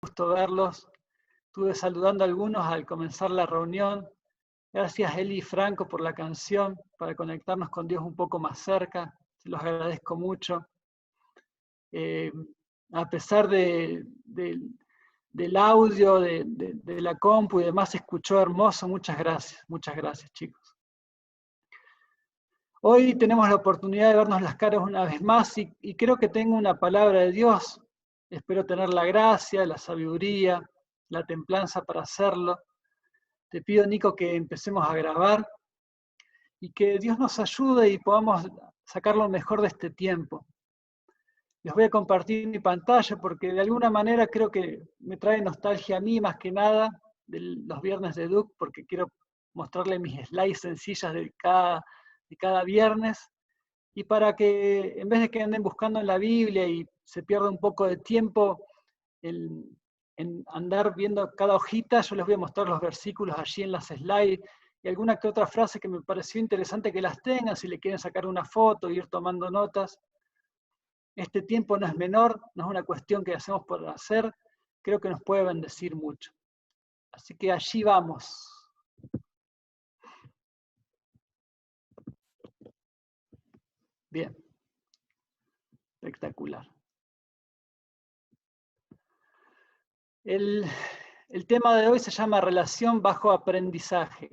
gusto verlos. Estuve saludando a algunos al comenzar la reunión. Gracias Eli y Franco por la canción, para conectarnos con Dios un poco más cerca. Se los agradezco mucho. A pesar del audio, de la compu y demás, se escuchó hermoso. Muchas gracias chicos. Hoy tenemos la oportunidad de vernos las caras una vez más y creo que tengo una palabra de Dios. Espero tener la gracia, la sabiduría, la templanza para hacerlo. Te pido, Nico, que empecemos a grabar y que Dios nos ayude y podamos sacar lo mejor de este tiempo. Les voy a compartir mi pantalla porque de alguna manera creo que me trae nostalgia a mí más que nada de los viernes de Duke, porque quiero mostrarle mis slides sencillas de cada viernes, y para que en vez de que anden buscando en la Biblia y se pierda un poco de tiempo en andar viendo cada hojita, yo les voy a mostrar los versículos allí en las slides y alguna que otra frase que me pareció interesante que las tengan, si le quieren sacar una foto, ir tomando notas. Este tiempo no es menor, no es una cuestión que hacemos por hacer, creo que nos puede bendecir mucho. Así que allí vamos. Bien. Espectacular. El tema de hoy se llama relación bajo aprendizaje.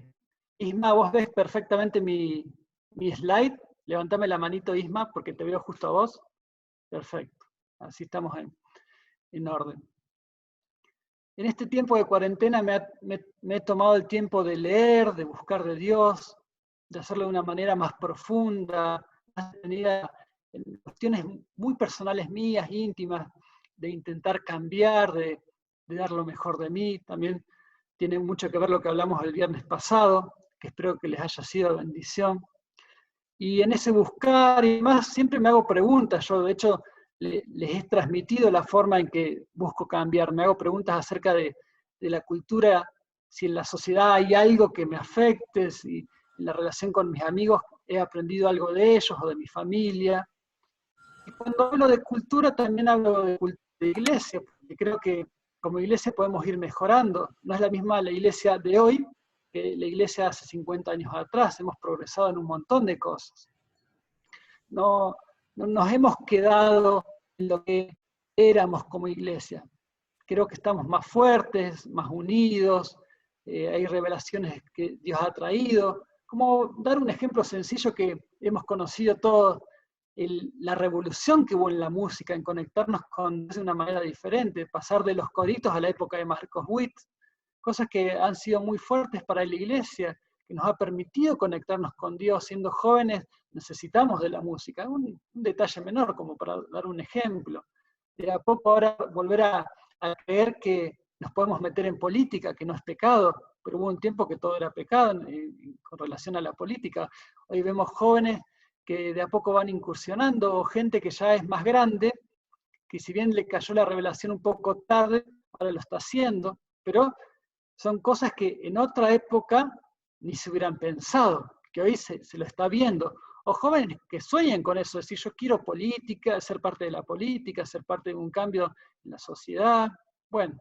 Isma, ¿vos ves perfectamente mi slide? Levantame la manito, Isma, porque te veo justo a vos. Perfecto. Así estamos en orden. En este tiempo de cuarentena me he tomado el tiempo de leer, de buscar de Dios, de hacerlo de una manera más profunda, más detenida en cuestiones muy personales mías, íntimas, de intentar cambiar, de dar lo mejor de mí. También tiene mucho que ver lo que hablamos el viernes pasado, que espero que les haya sido de bendición. Y en ese buscar y más, siempre me hago preguntas. Yo, de hecho, les he transmitido la forma en que busco cambiar. Me hago preguntas acerca de la cultura, si en la sociedad hay algo que me afecte, si en la relación con mis amigos he aprendido algo de ellos o de mi familia. Y cuando hablo de cultura, también hablo de iglesia, porque creo que como iglesia podemos ir mejorando. No es la misma la iglesia de hoy que la iglesia hace 50 años atrás. Hemos progresado en un montón de cosas. No nos hemos quedado en lo que éramos como iglesia. Creo que estamos más fuertes, más unidos, hay revelaciones que Dios ha traído. Como dar un ejemplo sencillo que hemos conocido todos, la revolución que hubo en la música, en conectarnos con Dios de una manera diferente, pasar de los coritos a la época de Marcos Witt, cosas que han sido muy fuertes para la iglesia, que nos ha permitido conectarnos con Dios. Siendo jóvenes necesitamos de la música, un detalle menor como para dar un ejemplo. De a poco ahora volver a creer que nos podemos meter en política, que no es pecado, pero hubo un tiempo que todo era pecado con relación a la política. Hoy vemos jóvenes que de a poco van incursionando, o gente que ya es más grande, que si bien le cayó la revelación un poco tarde, ahora lo está haciendo, pero son cosas que en otra época ni se hubieran pensado, que hoy se lo está viendo. O jóvenes que sueñan con eso, decir, yo quiero política, ser parte de la política, ser parte de un cambio en la sociedad. Bueno,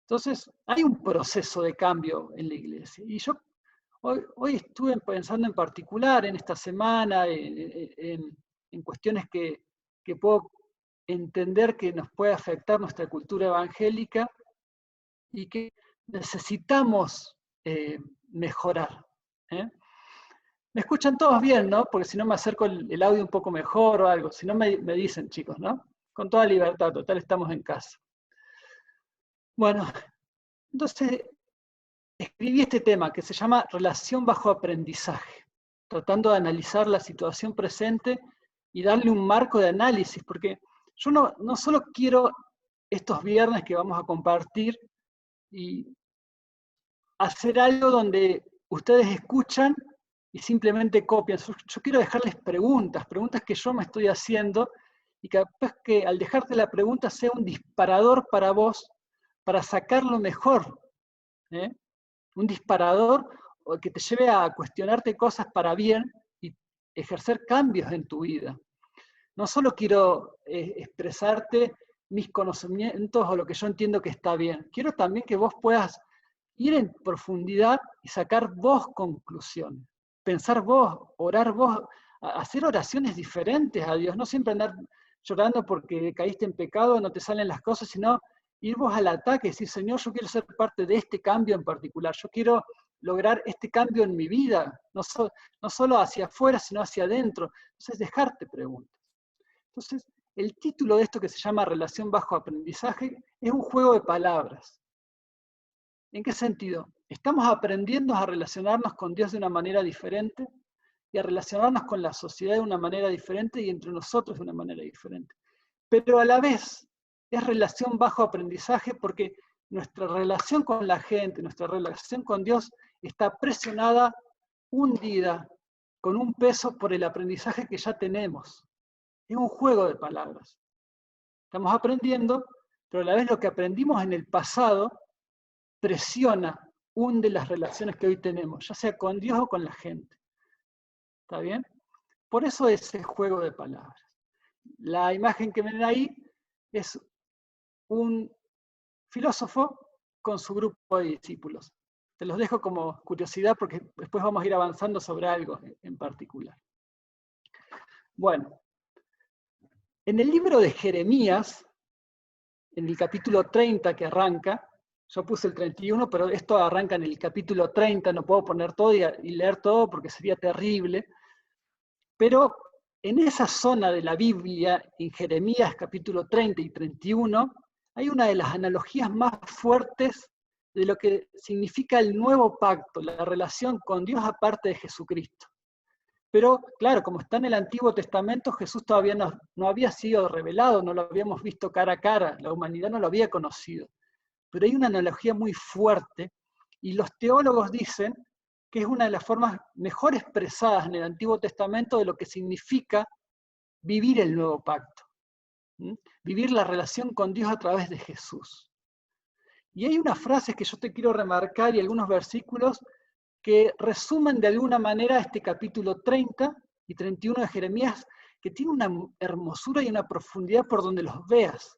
entonces hay un proceso de cambio en la iglesia. Y yo hoy estuve pensando en particular en esta semana, en cuestiones que puedo entender que nos puede afectar nuestra cultura evangélica y que necesitamos mejorar. ¿Me escuchan todos bien, no? Porque si no me acerco el audio un poco mejor o algo. Si no me dicen, chicos, ¿no? Con toda libertad, total, estamos en casa. Bueno, entonces escribí este tema que se llama Relación bajo aprendizaje, tratando de analizar la situación presente y darle un marco de análisis, porque yo no solo quiero estos viernes que vamos a compartir y hacer algo donde ustedes escuchan y simplemente copian. Yo quiero dejarles preguntas que yo me estoy haciendo, y capaz que al dejarte la pregunta sea un disparador para vos, para sacarlo mejor. Un disparador que te lleve a cuestionarte cosas para bien y ejercer cambios en tu vida. No solo quiero expresarte mis conocimientos o lo que yo entiendo que está bien. Quiero también que vos puedas ir en profundidad y sacar vos conclusiones. Pensar vos, orar vos, hacer oraciones diferentes a Dios. No siempre andar llorando porque caíste en pecado, no te salen las cosas, sino ir vos al ataque y decir, Señor, yo quiero ser parte de este cambio en particular. Yo quiero lograr este cambio en mi vida, no solo hacia afuera, sino hacia adentro. Entonces, dejarte preguntas. Entonces, el título de esto que se llama Relación bajo aprendizaje es un juego de palabras. ¿En qué sentido? Estamos aprendiendo a relacionarnos con Dios de una manera diferente y a relacionarnos con la sociedad de una manera diferente y entre nosotros de una manera diferente. Pero a la vez es relación bajo aprendizaje porque nuestra relación con la gente, nuestra relación con Dios está presionada, hundida, con un peso por el aprendizaje que ya tenemos. Es un juego de palabras. Estamos aprendiendo, pero a la vez lo que aprendimos en el pasado presiona, hunde las relaciones que hoy tenemos, ya sea con Dios o con la gente. ¿Está bien? Por eso ese juego de palabras. La imagen que ven ahí es un filósofo con su grupo de discípulos. Te los dejo como curiosidad porque después vamos a ir avanzando sobre algo en particular. Bueno, en el libro de Jeremías, en el capítulo 30 que arranca, yo puse el 31, pero esto arranca en el capítulo 30, no puedo poner todo y leer todo porque sería terrible, pero en esa zona de la Biblia, en Jeremías capítulo 30 y 31, hay una de las analogías más fuertes de lo que significa el nuevo pacto, la relación con Dios aparte de Jesucristo. Pero, claro, como está en el Antiguo Testamento, Jesús todavía no había sido revelado, no lo habíamos visto cara a cara, la humanidad no lo había conocido. Pero hay una analogía muy fuerte, y los teólogos dicen que es una de las formas mejor expresadas en el Antiguo Testamento de lo que significa vivir el nuevo pacto. Vivir la relación con Dios a través de Jesús. Y hay unas frases que yo te quiero remarcar y algunos versículos que resumen de alguna manera este capítulo 30 y 31 de Jeremías, que tiene una hermosura y una profundidad por donde los veas,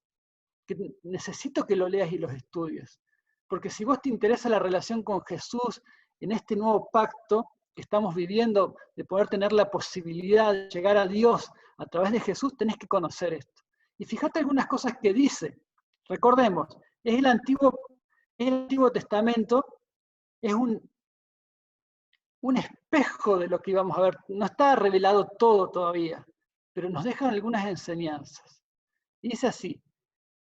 que necesito que lo leas y los estudies. Porque si vos te interesa la relación con Jesús en este nuevo pacto que estamos viviendo, de poder tener la posibilidad de llegar a Dios a través de Jesús, tenés que conocer esto. Y fíjate algunas cosas que dice. Recordemos, es el Antiguo Testamento, es un espejo de lo que íbamos a ver. No está revelado todo todavía, pero nos dejan algunas enseñanzas. Y dice así: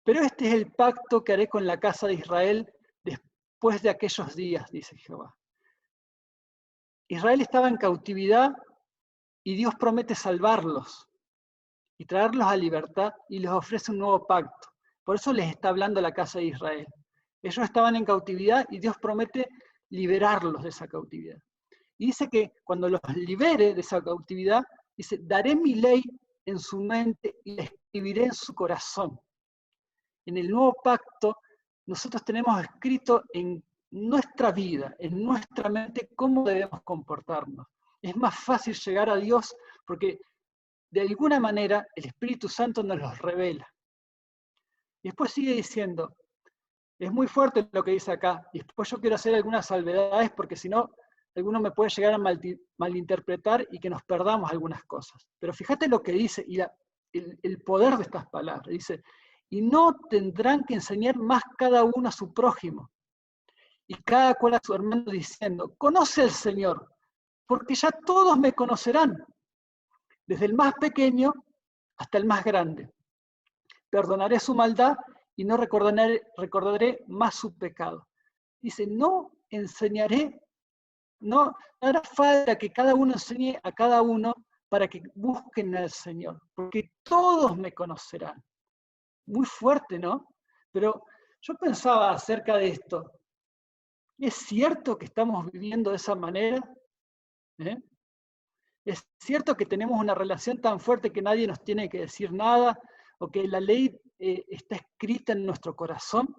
pero este es el pacto que haré con la casa de Israel después de aquellos días, dice Jehová. Israel estaba en cautividad y Dios promete salvarlos y traerlos a libertad y les ofrece un nuevo pacto. Por eso les está hablando la casa de Israel. Ellos estaban en cautividad y Dios promete liberarlos de esa cautividad. Y dice que cuando los libere de esa cautividad, dice, daré mi ley en su mente y la escribiré en su corazón. En el nuevo pacto, nosotros tenemos escrito en nuestra vida, en nuestra mente, cómo debemos comportarnos. Es más fácil llegar a Dios porque de alguna manera el Espíritu Santo nos los revela. Y después sigue diciendo, es muy fuerte lo que dice acá, y después yo quiero hacer algunas salvedades porque si no, alguno me puede llegar a malinterpretar y que nos perdamos algunas cosas. Pero fíjate lo que dice y el poder de estas palabras. Dice, y no tendrán que enseñar más cada uno a su prójimo, y cada cual a su hermano diciendo, conoce al Señor, porque ya todos me conocerán, desde el más pequeño hasta el más grande. Perdonaré su maldad y no recordaré más su pecado. Dice, no enseñaré, no hará falta que cada uno enseñe a cada uno para que busquen al Señor, porque todos me conocerán. Muy fuerte, ¿no? Pero yo pensaba acerca de esto. ¿Es cierto que estamos viviendo de esa manera? ¿Es cierto que tenemos una relación tan fuerte que nadie nos tiene que decir nada? ¿O que la ley está escrita en nuestro corazón?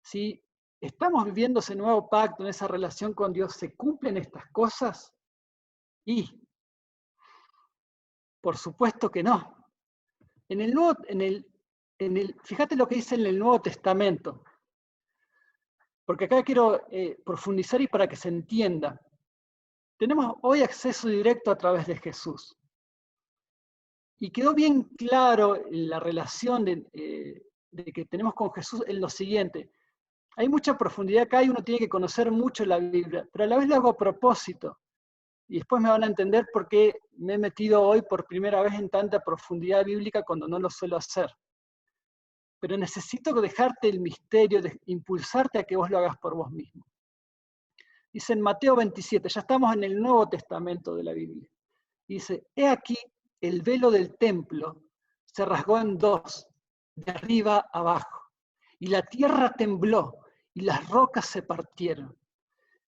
Si estamos viviendo ese nuevo pacto, en esa relación con Dios, ¿se cumplen estas cosas? Y, por supuesto que no. En el fíjate lo que dice en el Nuevo Testamento, porque acá quiero profundizar y para que se entienda. Tenemos hoy acceso directo a través de Jesús. Y quedó bien claro la relación de que tenemos con Jesús en lo siguiente. Hay mucha profundidad acá y uno tiene que conocer mucho la Biblia, pero a la vez lo hago a propósito. Y después me van a entender por qué me he metido hoy por primera vez en tanta profundidad bíblica cuando no lo suelo hacer. Pero necesito dejarte el misterio, de impulsarte a que vos lo hagas por vos mismo. Dice en Mateo 27, ya estamos en el Nuevo Testamento de la Biblia. Dice, he aquí, el velo del templo se rasgó en dos, de arriba abajo, y la tierra tembló, y las rocas se partieron.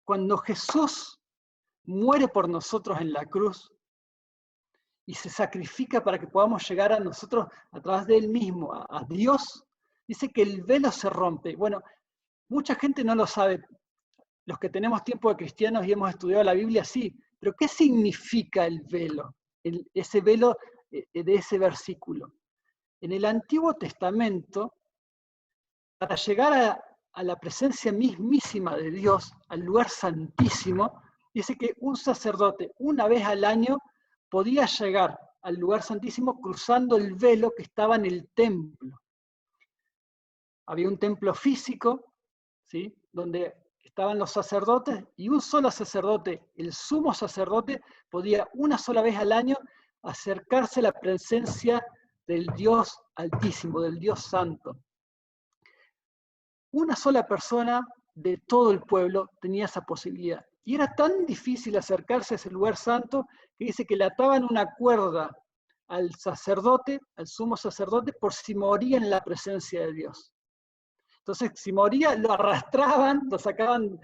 Cuando Jesús muere por nosotros en la cruz, y se sacrifica para que podamos llegar a nosotros a través de Él mismo, a Dios, dice que el velo se rompe. Bueno, mucha gente no lo sabe. Los que tenemos tiempo de cristianos y hemos estudiado la Biblia, sí. Pero ¿qué significa el velo? Ese velo de ese versículo. En el Antiguo Testamento, para llegar a la presencia mismísima de Dios, al lugar santísimo, dice que un sacerdote una vez al año podía llegar al lugar santísimo cruzando el velo que estaba en el templo. Había un templo físico, ¿sí?, donde estaban los sacerdotes, y un solo sacerdote, el sumo sacerdote, podía una sola vez al año acercarse a la presencia del Dios Altísimo, del Dios Santo. Una sola persona de todo el pueblo tenía esa posibilidad. Y era tan difícil acercarse a ese lugar santo que dice que le ataban una cuerda al sacerdote, al sumo sacerdote, por si moría en la presencia de Dios. Entonces, si moría, lo arrastraban, lo sacaban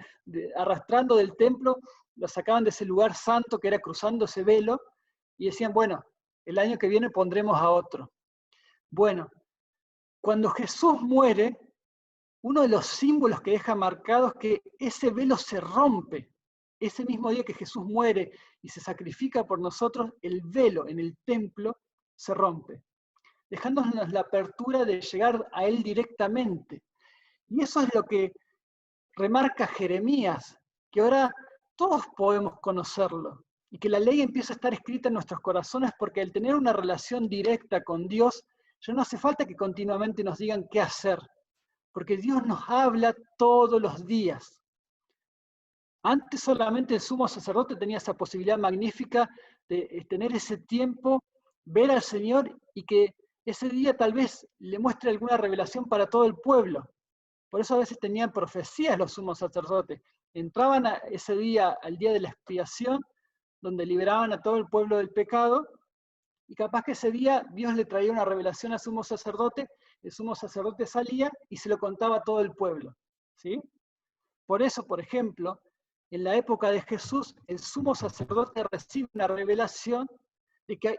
arrastrando del templo, lo sacaban de ese lugar santo que era cruzando ese velo, y decían, bueno, el año que viene pondremos a otro. Bueno, cuando Jesús muere, uno de los símbolos que deja marcado es que ese velo se rompe. Ese mismo día que Jesús muere y se sacrifica por nosotros, el velo en el templo se rompe, dejándonos la apertura de llegar a Él directamente. Y eso es lo que remarca Jeremías, que ahora todos podemos conocerlo, y que la ley empieza a estar escrita en nuestros corazones porque al tener una relación directa con Dios, ya no hace falta que continuamente nos digan qué hacer, porque Dios nos habla todos los días. Antes solamente el sumo sacerdote tenía esa posibilidad magnífica de tener ese tiempo, ver al Señor y que ese día tal vez le muestre alguna revelación para todo el pueblo. Por eso a veces tenían profecías los sumos sacerdotes. Entraban ese día, al día de la expiación, donde liberaban a todo el pueblo del pecado, y capaz que ese día Dios le traía una revelación al sumo sacerdote, el sumo sacerdote salía y se lo contaba a todo el pueblo, ¿sí? Por eso, por ejemplo, en la época de Jesús, el sumo sacerdote recibe una revelación de que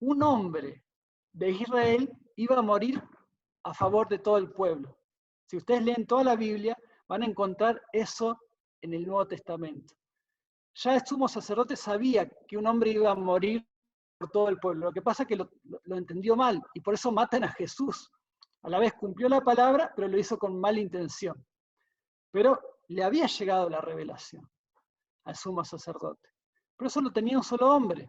un hombre de Israel iba a morir a favor de todo el pueblo. Si ustedes leen toda la Biblia, van a encontrar eso en el Nuevo Testamento. Ya el sumo sacerdote sabía que un hombre iba a morir por todo el pueblo. Lo que pasa es que lo entendió mal, y por eso matan a Jesús. A la vez cumplió la palabra, pero lo hizo con mala intención. Pero le había llegado la revelación al sumo sacerdote. Pero eso lo tenía un solo hombre.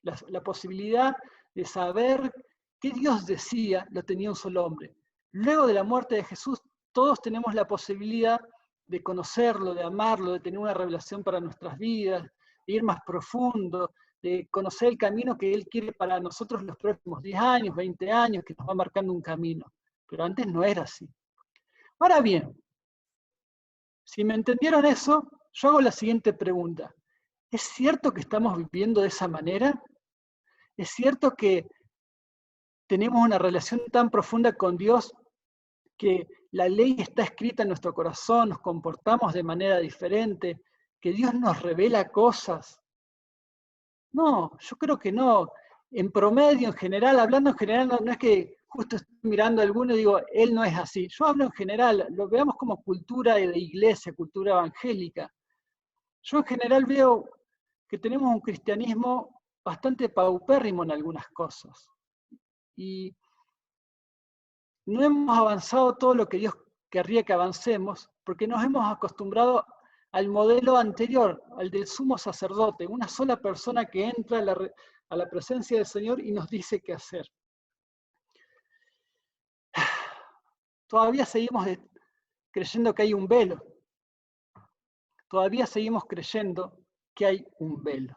La posibilidad de saber qué Dios decía lo tenía un solo hombre. Luego de la muerte de Jesús, todos tenemos la posibilidad de conocerlo, de amarlo, de tener una revelación para nuestras vidas, de ir más profundo, de conocer el camino que Él quiere para nosotros los próximos 10 años, 20 años, que nos va marcando un camino. Pero antes no era así. Ahora bien, si me entendieron eso, yo hago la siguiente pregunta. ¿Es cierto que estamos viviendo de esa manera? ¿Es cierto que tenemos una relación tan profunda con Dios que la ley está escrita en nuestro corazón, nos comportamos de manera diferente, que Dios nos revela cosas? No, yo creo que no. En promedio, en general, hablando en general, no es que justo estoy mirando a alguno y digo, él no es así. Yo hablo en general, lo veamos como cultura de iglesia, cultura evangélica. Yo en general veo que tenemos un cristianismo bastante paupérrimo en algunas cosas. Y no hemos avanzado todo lo que Dios querría que avancemos, porque nos hemos acostumbrado al modelo anterior, al del sumo sacerdote, una sola persona que entra a la presencia del Señor y nos dice qué hacer. Todavía seguimos creyendo que hay un velo. Todavía seguimos creyendo que hay un velo.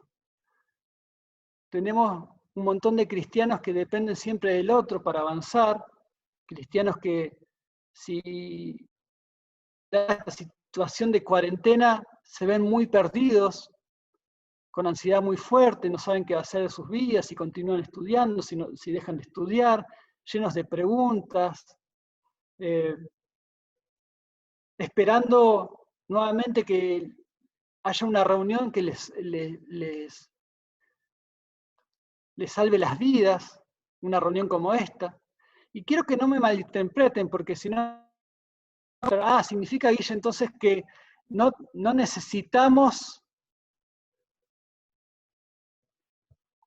Tenemos un montón de cristianos que dependen siempre del otro para avanzar, cristianos que si da esta situación de cuarentena se ven muy perdidos, con ansiedad muy fuerte, no saben qué hacer de sus vidas, si continúan estudiando, si dejan de estudiar, llenos de preguntas, esperando nuevamente que haya una reunión que les salve las vidas, una reunión como esta. Y quiero que no me malinterpreten, porque si no, significa, Guille, entonces que no necesitamos.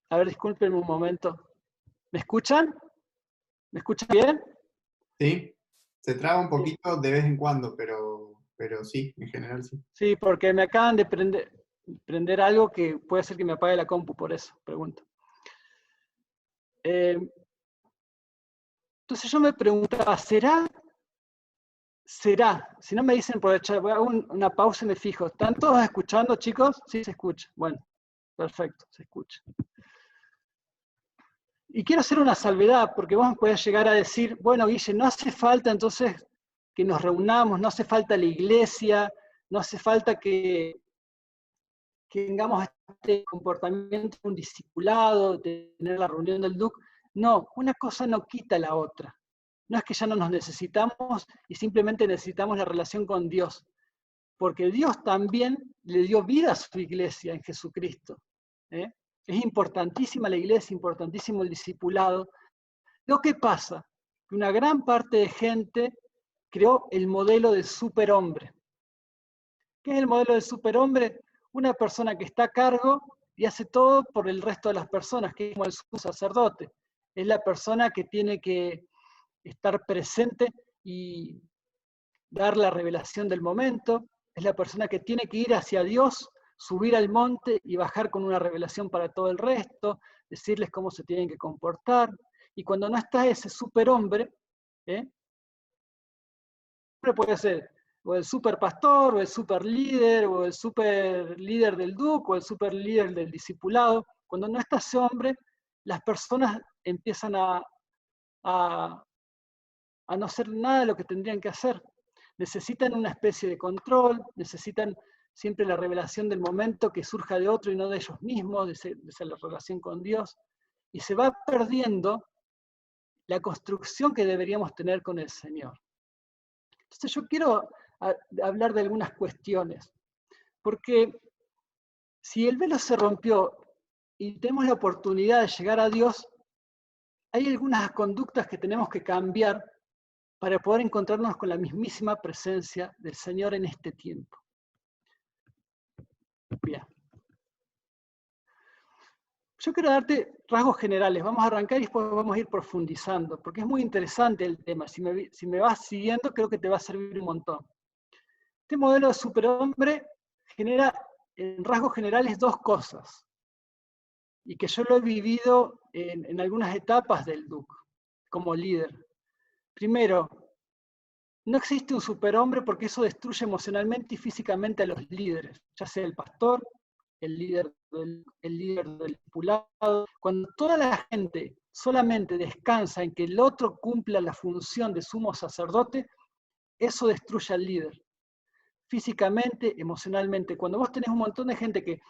A ver, discúlpenme un momento. ¿Me escuchan? ¿Me escuchan bien? Sí, se traba un poquito de vez en cuando, pero sí, en general sí. Sí, porque me acaban de prender algo que puede ser que me apague la compu, por eso pregunto. Entonces yo me preguntaba, ¿será? Si no me dicen por el chat, voy a hacer una pausa y me fijo. ¿Están todos escuchando, chicos? Sí, se escucha. Bueno, perfecto, se escucha. Y quiero hacer una salvedad, porque vos podés llegar a decir, bueno, Guille, no hace falta entonces que nos reunamos, no hace falta la iglesia, no hace falta que tengamos este comportamiento, un discipulado, tener la reunión del DUC. No, una cosa no quita la otra. No es que ya no nos necesitamos y simplemente necesitamos la relación con Dios, porque Dios también le dio vida a su iglesia en Jesucristo. ¿Eh? Es importantísima la iglesia, importantísimo el discipulado. Lo que pasa, que una gran parte de gente creó el modelo del superhombre. ¿Qué es el modelo del superhombre? Una persona que está a cargo y hace todo por el resto de las personas, que es como el sumo sacerdote. Es la persona que tiene que estar presente y dar la revelación del momento. Es la persona que tiene que ir hacia Dios, subir al monte y bajar con una revelación para todo el resto, decirles cómo se tienen que comportar. Y cuando no está ese superhombre, puede ser o el super pastor, o el super líder, o el super líder del DUC, o el super líder del discipulado. Cuando no está ese hombre, las personas empiezan a no hacer nada de lo que tendrían que hacer. Necesitan una especie de control, necesitan siempre la revelación del momento que surja de otro y no de ellos mismos, de esa relación con Dios. Y se va perdiendo la construcción que deberíamos tener con el Señor. Entonces yo quiero hablar de algunas cuestiones, porque si el velo se rompió y tenemos la oportunidad de llegar a Dios, hay algunas conductas que tenemos que cambiar para poder encontrarnos con la mismísima presencia del Señor en este tiempo. Bien. Yo quiero darte rasgos generales, vamos a arrancar y después vamos a ir profundizando, porque es muy interesante el tema. Si me vas siguiendo, creo que te va a servir un montón. Este modelo de superhombre genera, en rasgos generales, dos cosas, y que yo lo he vivido en algunas etapas del DUC, como líder. Primero, no existe un superhombre porque eso destruye emocionalmente y físicamente a los líderes, ya sea el pastor, el líder del discipulado. Cuando toda la gente solamente descansa en que el otro cumpla la función de sumo sacerdote, eso destruye al líder, físicamente, emocionalmente. Cuando vos tenés un montón de gente que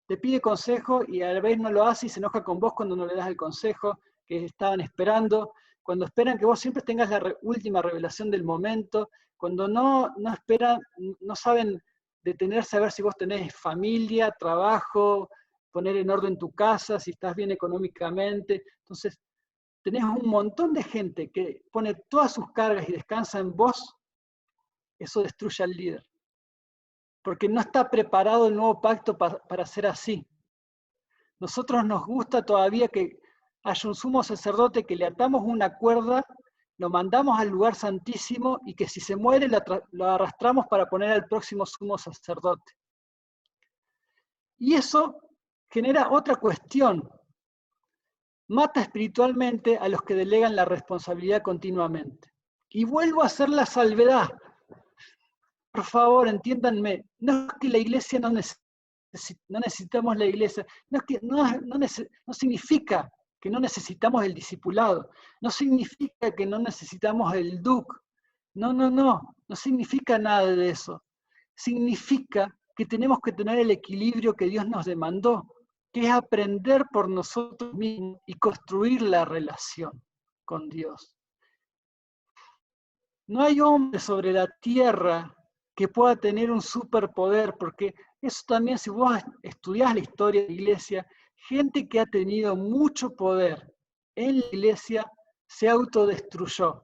te pide consejo y a la vez no lo hace y se enoja con vos cuando no le das el consejo que estaban esperando, cuando esperan que vos siempre tengas la última revelación del momento, cuando no esperan, no saben detenerse a ver si vos tenés familia, trabajo, poner en orden tu casa, si estás bien económicamente. Entonces, tenés un montón de gente que pone todas sus cargas y descansa en vos, eso destruye al líder. Porque no está preparado el nuevo pacto para ser así. Nosotros nos gusta todavía que haya un sumo sacerdote que le atamos una cuerda lo mandamos al lugar santísimo y que si se muere lo arrastramos para poner al próximo sumo sacerdote. Y eso genera otra cuestión. Mata espiritualmente a los que delegan la responsabilidad continuamente. Y vuelvo a hacer la salvedad. Por favor, entiéndanme, no es que la iglesia no necesitamos la iglesia, no, es que, no significa que no necesitamos el discipulado, no significa que no necesitamos el DUC, no significa nada de eso. Significa que tenemos que tener el equilibrio que Dios nos demandó, que es aprender por nosotros mismos y construir la relación con Dios. No hay hombre sobre la tierra que pueda tener un superpoder, porque eso también, si vos estudiás la historia de la iglesia, gente que ha tenido mucho poder en la iglesia se autodestruyó,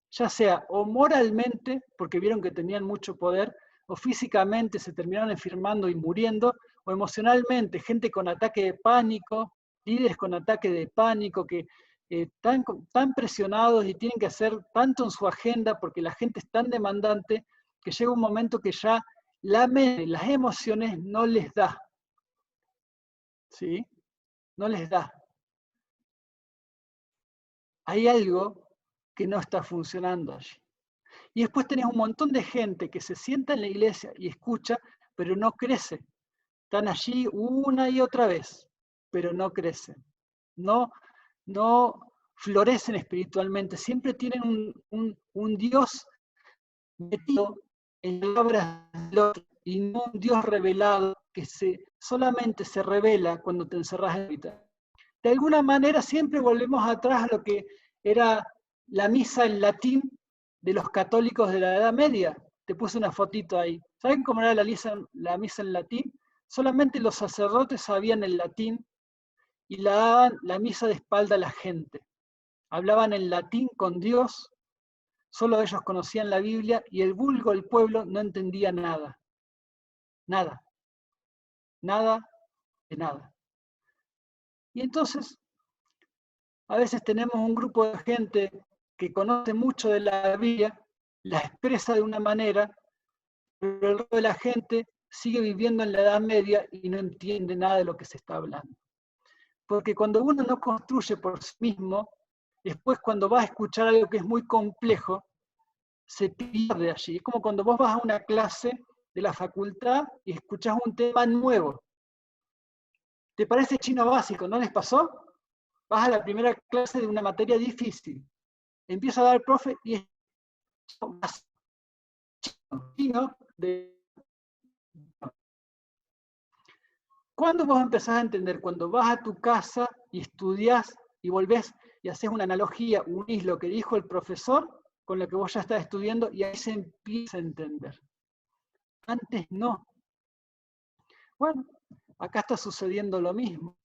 ya sea o moralmente, porque vieron que tenían mucho poder, o físicamente se terminaron enfermando y muriendo, o emocionalmente, gente con ataque de pánico, líderes con ataque de pánico que tan presionados y tienen que hacer tanto en su agenda porque la gente es tan demandante que llega un momento que ya la mente, las emociones no les da. ¿Sí? No les da. Hay algo que no está funcionando allí. Y después tenés un montón de gente que se sienta en la iglesia y escucha, pero no crece. Están allí una y otra vez, pero no crecen. No florecen espiritualmente. Siempre tienen un Dios metido en la obra del otro y no un Dios revelado que solamente se revela cuando te encerrás en la vida. De alguna manera siempre volvemos atrás a lo que era la misa en latín de los católicos de la Edad Media. Te puse una fotito ahí. ¿Saben cómo era la misa en latín? Solamente los sacerdotes sabían el latín y la daban la misa de espalda a la gente. Hablaban en latín con Dios, solo ellos conocían la Biblia y el vulgo, el pueblo, no entendía nada. Nada. Nada de nada. Y entonces, a veces tenemos un grupo de gente que conoce mucho de la Biblia, la expresa de una manera, pero el resto de la gente sigue viviendo en la Edad Media y no entiende nada de lo que se está hablando. Porque cuando uno no construye por sí mismo, después cuando va a escuchar algo que es muy complejo, se pierde allí. Es como cuando vos vas a una clase de la facultad y escuchás un tema nuevo. ¿Te parece chino básico? ¿No les pasó? Vas a la primera clase de una materia difícil. Empieza a dar el profe y es chino de... ¿Cuándo vos empezás a entender? Cuando vas a tu casa y estudias y volvés y haces una analogía, unís lo que dijo el profesor con lo que vos ya estás estudiando y ahí se empieza a entender. Antes no. Bueno, acá está sucediendo lo mismo.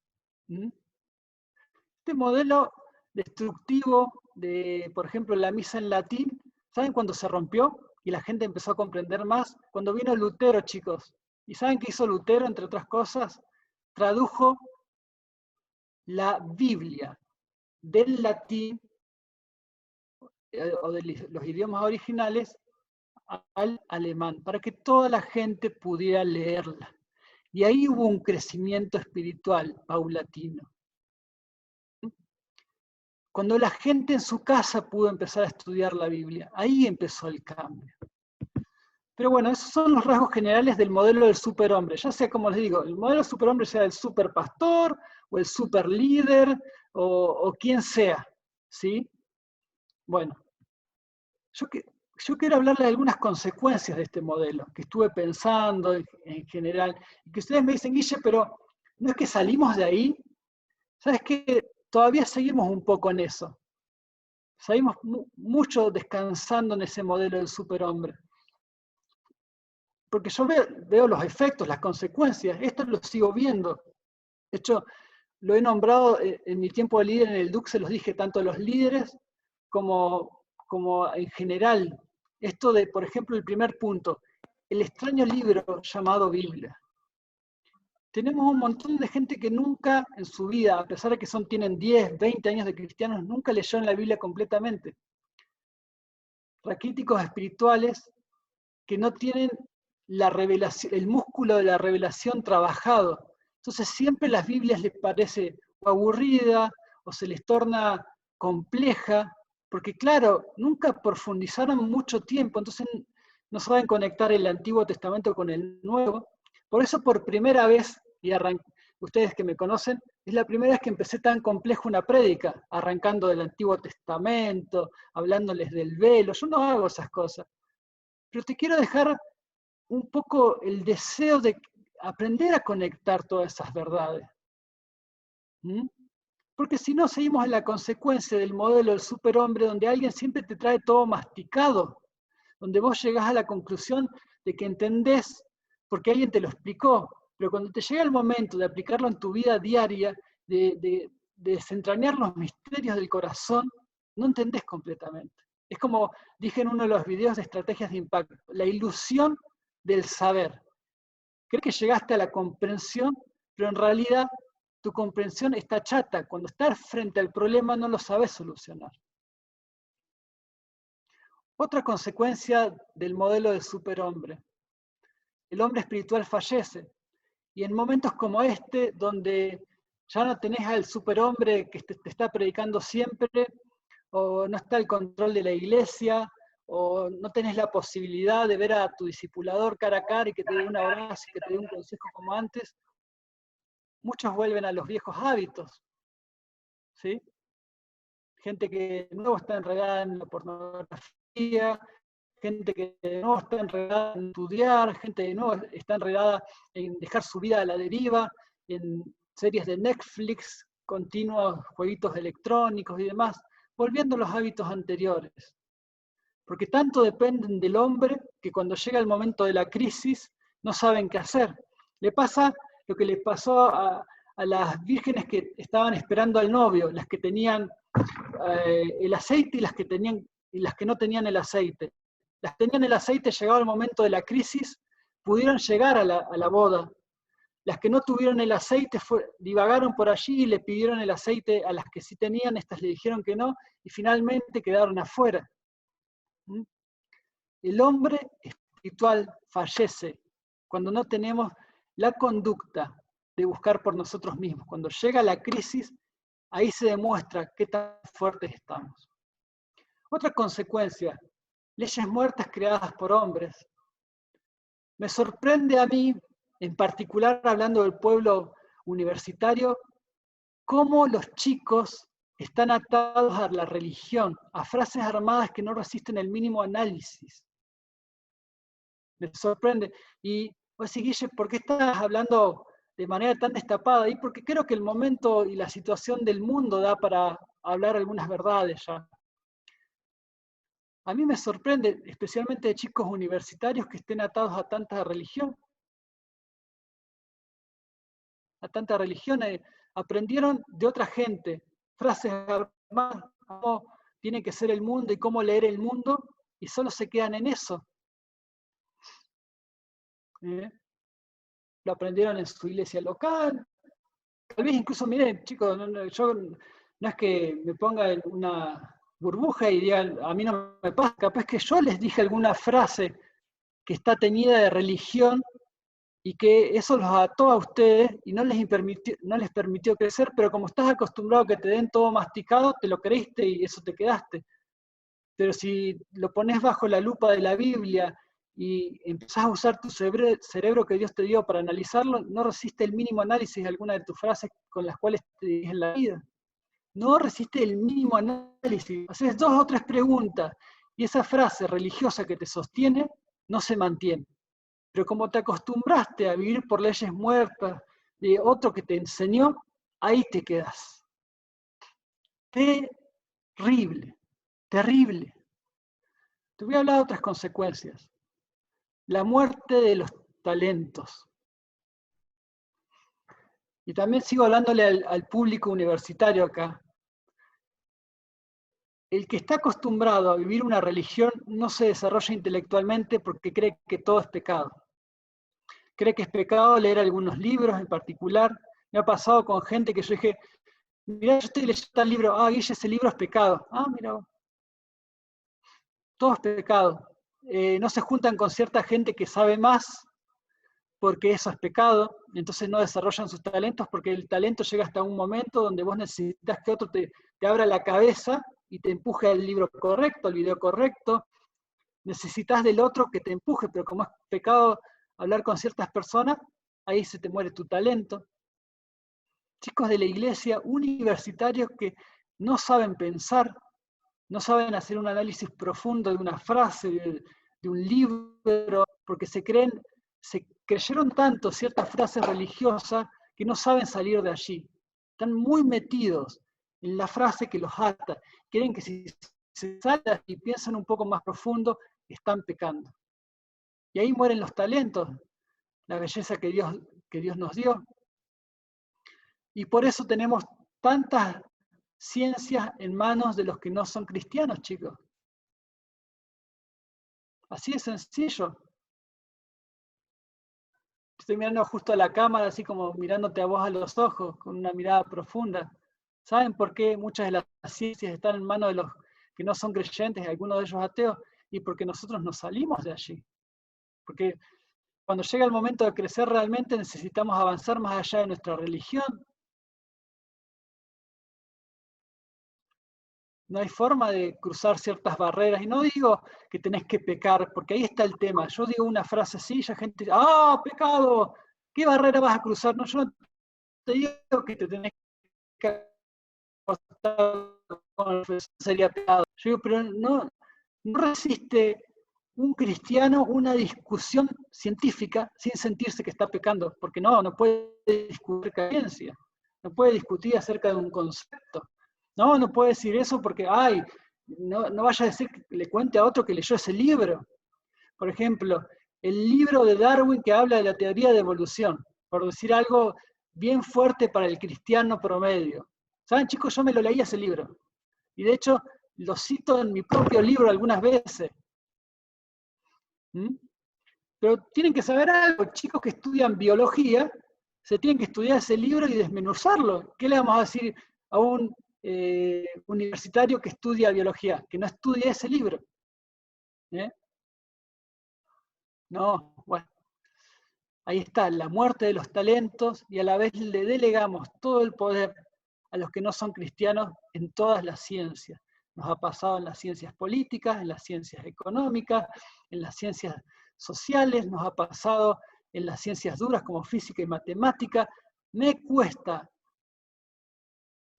Este modelo destructivo de, por ejemplo, la misa en latín, ¿saben cuándo se rompió? Y la gente empezó a comprender más. Cuando vino Lutero, chicos. ¿Y saben qué hizo Lutero, entre otras cosas? Tradujo la Biblia del latín o de los idiomas originales al alemán, para que toda la gente pudiera leerla. Y ahí hubo un crecimiento espiritual paulatino. Cuando la gente en su casa pudo empezar a estudiar la Biblia, ahí empezó el cambio. Pero bueno, esos son los rasgos generales del modelo del superhombre. Ya sea, como les digo, el modelo del superhombre sea el superpastor, o el superlíder, o quien sea, ¿sí? Bueno, yo quiero hablarles de algunas consecuencias de este modelo, que estuve pensando en general, y que ustedes me dicen, Guille, pero ¿no es que salimos de ahí? ¿Sabes qué? Todavía seguimos un poco en eso. Seguimos mucho descansando en ese modelo del superhombre. Porque yo veo los efectos, las consecuencias, esto lo sigo viendo. De hecho, lo he nombrado en mi tiempo de líder en el DUC, se los dije tanto a los líderes como en general. Esto de, por ejemplo, el primer punto, el extraño libro llamado Biblia. Tenemos un montón de gente que nunca en su vida, a pesar de que tienen 10, 20 años de cristianos, nunca leyeron la Biblia completamente. raquíticos espirituales que no tienen la revelación, el músculo de la revelación trabajado. Entonces siempre las Biblias les parece o aburrida o se les torna compleja, porque claro, nunca profundizaron mucho tiempo, entonces no saben conectar el Antiguo Testamento con el Nuevo. Por eso por primera vez, y ustedes que me conocen, es la primera vez que empecé tan complejo una prédica, arrancando del Antiguo Testamento, hablándoles del velo. Yo no hago esas cosas. Pero te quiero dejar un poco el deseo de aprender a conectar todas esas verdades. ¿Mm? Porque si no, seguimos en la consecuencia del modelo del superhombre, donde alguien siempre te trae todo masticado, donde vos llegás a la conclusión de que entendés porque alguien te lo explicó, pero cuando te llega el momento de aplicarlo en tu vida diaria, de desentrañar los misterios del corazón, no entendés completamente. Es como dije en uno de los videos de estrategias de impacto, la ilusión del saber. Crees que llegaste a la comprensión, pero en realidad tu comprensión está chata. Cuando estás frente al problema no lo sabes solucionar. Otra consecuencia del modelo del superhombre. El hombre espiritual fallece. Y en momentos como este, donde ya no tenés al superhombre que te está predicando siempre, o no está el control de la iglesia, o no tenés la posibilidad de ver a tu discipulador cara a cara y que te dé un abrazo y que te dé un consejo como antes, muchos vuelven a los viejos hábitos, ¿sí? Gente que de nuevo está enredada en la pornografía, gente que de nuevo está enredada en estudiar, gente de nuevo está enredada en dejar su vida a la deriva, en series de Netflix, continuos jueguitos electrónicos y demás, volviendo a los hábitos anteriores. Porque tanto dependen del hombre que cuando llega el momento de la crisis no saben qué hacer. Le pasa lo que le pasó a las vírgenes que estaban esperando al novio, las que tenían el aceite y las que no tenían el aceite. Las que tenían el aceite, llegado el momento de la crisis, pudieron llegar a la boda. Las que no tuvieron el aceite divagaron por allí y le pidieron el aceite a las que sí tenían, estas le dijeron que no, y finalmente quedaron afuera. El hombre espiritual fallece cuando no tenemos la conducta de buscar por nosotros mismos. Cuando llega la crisis, ahí se demuestra qué tan fuertes estamos. Otra consecuencia, leyes muertas creadas por hombres. Me sorprende a mí, en particular hablando del pueblo universitario, cómo los chicos están atados a la religión, a frases armadas que no resisten el mínimo análisis. Me sorprende. Y vos decís, Guille, ¿por qué estás hablando de manera tan destapada? Y porque creo que el momento y la situación del mundo da para hablar algunas verdades ya. A mí me sorprende, especialmente de chicos universitarios que estén atados a tanta religión. A tanta religión. Aprendieron de otra gente frases armadas, cómo tiene que ser el mundo y cómo leer el mundo, y solo se quedan en eso. Lo aprendieron en su iglesia local. Tal vez incluso, miren, chicos, yo no es que me ponga en una burbuja y diga, a mí no me pasa, capaz que yo les dije alguna frase que está teñida de religión y que eso los ató a ustedes y no les permitió crecer, pero como estás acostumbrado a que te den todo masticado, te lo creíste y eso te quedaste. Pero si lo pones bajo la lupa de la Biblia y empezás a usar tu cerebro que Dios te dio para analizarlo, no resiste el mínimo análisis de alguna de tus frases con las cuales te dije en la vida. No resiste el mínimo análisis. Haces 2 o 3 preguntas y esa frase religiosa que te sostiene no se mantiene. Pero como te acostumbraste a vivir por leyes muertas de otro que te enseñó, ahí te quedas. Terrible, terrible. Te voy a hablar de otras consecuencias. La muerte de los talentos. Y también sigo hablándole al público universitario acá. El que está acostumbrado a vivir una religión no se desarrolla intelectualmente porque cree que todo es pecado. Cree que es pecado leer algunos libros en particular. Me ha pasado con gente que yo dije, mirá, yo estoy leyendo tal libro, Guille, ese libro es pecado. Mira. Todo es pecado. No se juntan con cierta gente que sabe más, porque eso es pecado, entonces no desarrollan sus talentos, porque el talento llega hasta un momento donde vos necesitas que otro te abra la cabeza y te empuje al libro correcto, al video correcto. Necesitas del otro que te empuje, pero como es pecado hablar con ciertas personas, ahí se te muere tu talento. Chicos de la iglesia, universitarios que no saben pensar, no saben hacer un análisis profundo de una frase, de un libro, porque se creyeron tanto ciertas frases religiosas que no saben salir de allí. Están muy metidos en la frase que los ata. Quieren que si se salen y piensan un poco más profundo, están pecando. Y ahí mueren los talentos, la belleza que Dios nos dio. Y por eso tenemos tantas ciencias en manos de los que no son cristianos, chicos. Así de sencillo. Estoy mirando justo a la cámara, así como mirándote a vos a los ojos, con una mirada profunda. ¿Saben por qué muchas de las ciencias están en manos de los que no son creyentes, algunos de ellos ateos? Y porque nosotros nos salimos de allí. Porque cuando llega el momento de crecer realmente necesitamos avanzar más allá de nuestra religión. No hay forma de cruzar ciertas barreras. Y no digo que tenés que pecar, porque ahí está el tema. Yo digo una frase así y la gente dice, ¡ah, pecado! ¿Qué barrera vas a cruzar? No, yo no te digo que te tenés que acostar con el sería pecado. Yo digo, pero no resiste un cristiano una discusión científica sin sentirse que está pecando, porque no puede discutir creencia, no puede discutir acerca de un concepto. No puede decir eso porque, no vaya a decir que le cuente a otro que leyó ese libro. Por ejemplo, el libro de Darwin que habla de la teoría de evolución, por decir algo bien fuerte para el cristiano promedio. ¿Saben, chicos? Yo me lo leí ese libro. Y de hecho, lo cito en mi propio libro algunas veces. ¿Mm? Pero tienen que saber algo, chicos que estudian biología, se tienen que estudiar ese libro y desmenuzarlo. ¿Qué le vamos a decir a un universitario que estudia biología? Que no estudie ese libro. No, bueno. Ahí está, la muerte de los talentos, y a la vez le delegamos todo el poder a los que no son cristianos en todas las ciencias. Nos ha pasado en las ciencias políticas, en las ciencias económicas, en las ciencias sociales, nos ha pasado en las ciencias duras como física y matemática. Me cuesta,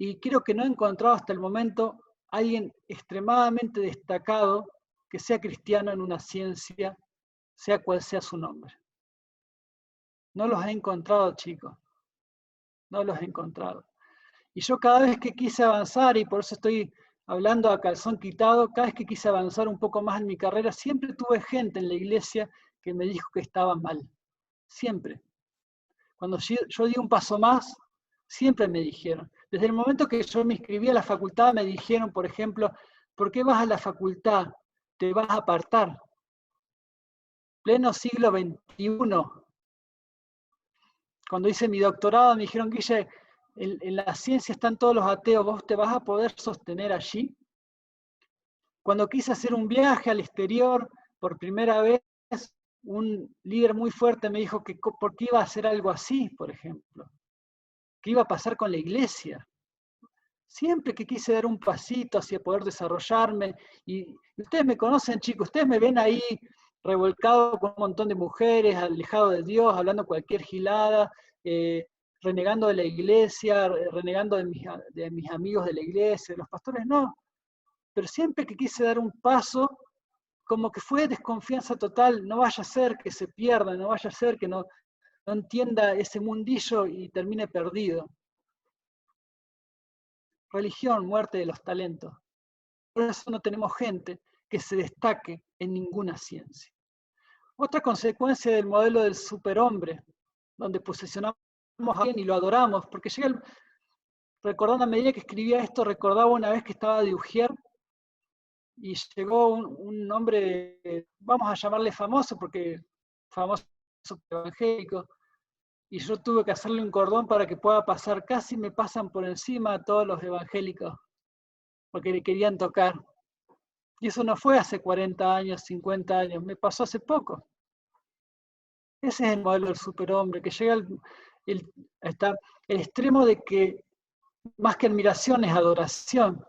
y creo que no he encontrado hasta el momento alguien extremadamente destacado que sea cristiano en una ciencia, sea cual sea su nombre. No los he encontrado, chicos. No los he encontrado. Y yo cada vez que quise avanzar, y por eso estoy hablando a calzón quitado, cada vez que quise avanzar un poco más en mi carrera, siempre tuve gente en la iglesia que me dijo que estaba mal. Siempre. Cuando yo di un paso más, siempre me dijeron. Desde el momento que yo me inscribí a la facultad, me dijeron, por ejemplo, ¿por qué vas a la facultad? Te vas a apartar. Pleno siglo XXI. Cuando hice mi doctorado me dijeron, Guille, en la ciencia están todos los ateos, ¿vos te vas a poder sostener allí? Cuando quise hacer un viaje al exterior, por primera vez, un líder muy fuerte me dijo que por qué iba a hacer algo así, por ejemplo. ¿Qué iba a pasar con la iglesia? Siempre que quise dar un pasito hacia poder desarrollarme, y ustedes me conocen, chicos, ustedes me ven ahí revolcado con un montón de mujeres, alejado de Dios, hablando cualquier gilada, renegando de la iglesia, renegando de mis amigos de la iglesia, de los pastores, no. Pero siempre que quise dar un paso, como que fue desconfianza total, no vaya a ser que se pierda, no vaya a ser que no entienda ese mundillo y termine perdido. Religión, muerte de los talentos. Por eso no tenemos gente que se destaque en ninguna ciencia. Otra consecuencia del modelo del superhombre, donde posicionamos a alguien y lo adoramos, porque recordando a medida que escribía esto, recordaba una vez que estaba de Ujier y llegó un hombre, vamos a llamarle famoso, porque famoso evangélico, y yo tuve que hacerle un cordón para que pueda pasar. Casi me pasan por encima a todos los evangélicos, porque le querían tocar. Y eso no fue hace 40 años, 50 años, me pasó hace poco. Ese es el modelo del superhombre, que llega hasta el extremo de que más que admiración es adoración.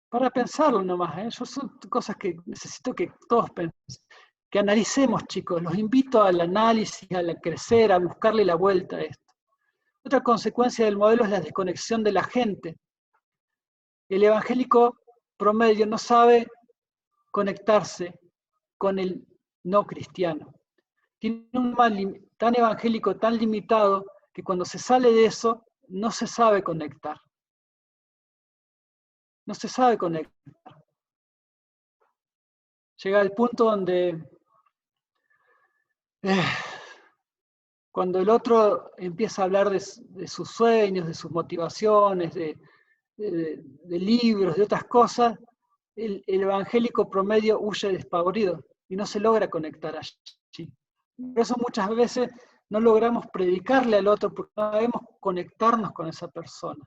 Para pensarlo nomás, ¿eh? Son cosas que necesito que todos pensemos, que analicemos, chicos. Los invito al análisis, a crecer, a buscarle la vuelta a esto. Otra consecuencia del modelo es la desconexión de la gente. El evangélico promedio no sabe conectarse con el no cristiano. Tiene un mal tan evangélico, tan limitado, que cuando se sale de eso, no se sabe conectar. No se sabe conectar. Llega al punto donde cuando el otro empieza a hablar de sus sueños, de sus motivaciones, de libros, de otras cosas, el evangélico promedio huye despavorido y no se logra conectar allí. Por eso muchas veces no logramos predicarle al otro porque no sabemos conectarnos con esa persona.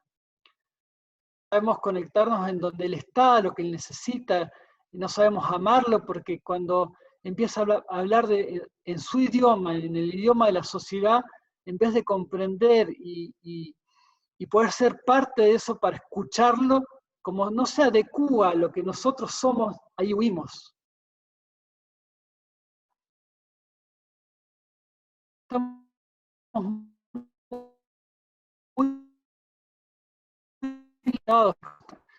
No sabemos conectarnos en donde él está, lo que él necesita, y no sabemos amarlo porque cuando empieza a hablar en su idioma, en el idioma de la sociedad, en vez de comprender y poder ser parte de eso para escucharlo, como no se adecúa a lo que nosotros somos, ahí huimos. Estamos muy limitados.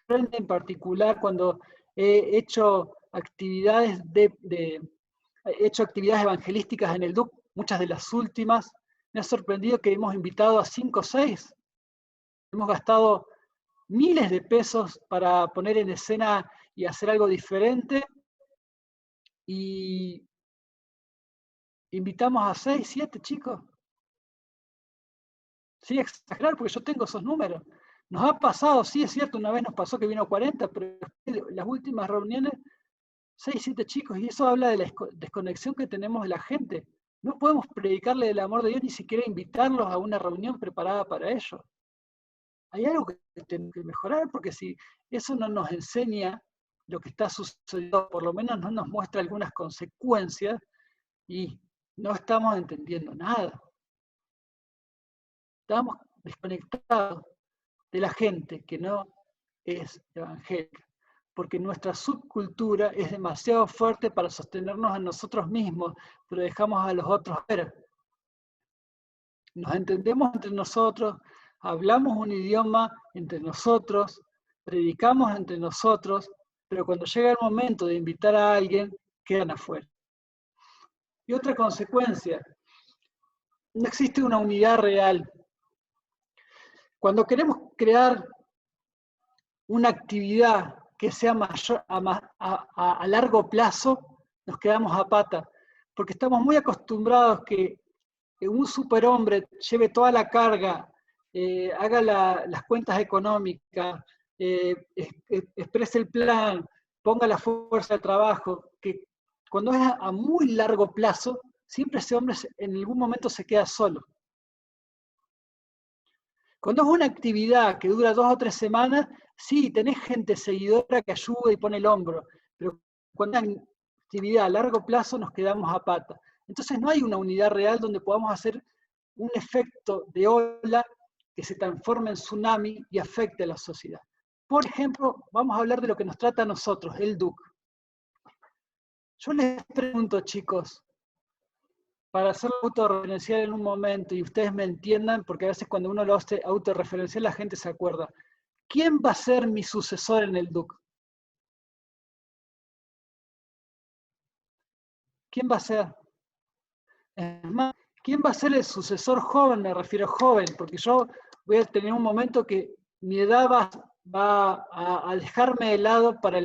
En particular, cuando he hecho actividades he hecho actividades evangelísticas en el DUC, muchas de las últimas, me ha sorprendido que hemos invitado a 5 o 6. Hemos gastado miles de pesos para poner en escena y hacer algo diferente, y invitamos a 6, 7 chicos. Sí, exagerar, porque yo tengo esos números. Nos ha pasado, sí es cierto, una vez nos pasó que vino 40, pero las últimas reuniones, 6, 7 chicos, y eso habla de la desconexión que tenemos de la gente. No podemos predicarle el amor de Dios ni siquiera invitarlos a una reunión preparada para ello. Hay algo que tenemos que mejorar, porque si eso no nos enseña lo que está sucediendo, por lo menos no nos muestra algunas consecuencias, y no estamos entendiendo nada. Estamos desconectados de la gente que no es evangélica, porque nuestra subcultura es demasiado fuerte para sostenernos a nosotros mismos, pero dejamos a los otros ver. Nos entendemos entre nosotros, hablamos un idioma entre nosotros, predicamos entre nosotros, pero cuando llega el momento de invitar a alguien, quedan afuera. Y otra consecuencia, no existe una unidad real. Cuando queremos crear una actividad que sea mayor, a largo plazo, nos quedamos a pata, porque estamos muy acostumbrados que un superhombre lleve toda la carga, haga las cuentas económicas, exprese el plan, ponga la fuerza de trabajo, que cuando es a muy largo plazo, siempre ese hombre en algún momento se queda solo. Cuando es una actividad que dura 2 o 3 semanas, sí, tenés gente seguidora que ayuda y pone el hombro, pero cuando es una actividad a largo plazo nos quedamos a pata. Entonces no hay una unidad real donde podamos hacer un efecto de ola que se transforme en tsunami y afecte a la sociedad. Por ejemplo, vamos a hablar de lo que nos trata a nosotros, el DUC. Yo les pregunto, chicos, para hacerlo autorreferencial en un momento y ustedes me entiendan, porque a veces cuando uno lo hace autorreferencial la gente se acuerda. ¿Quién va a ser mi sucesor en el DUC? ¿Quién va a ser? Es más, ¿quién va a ser el sucesor joven? Me refiero joven, porque yo voy a tener un momento que mi edad va a dejarme de lado para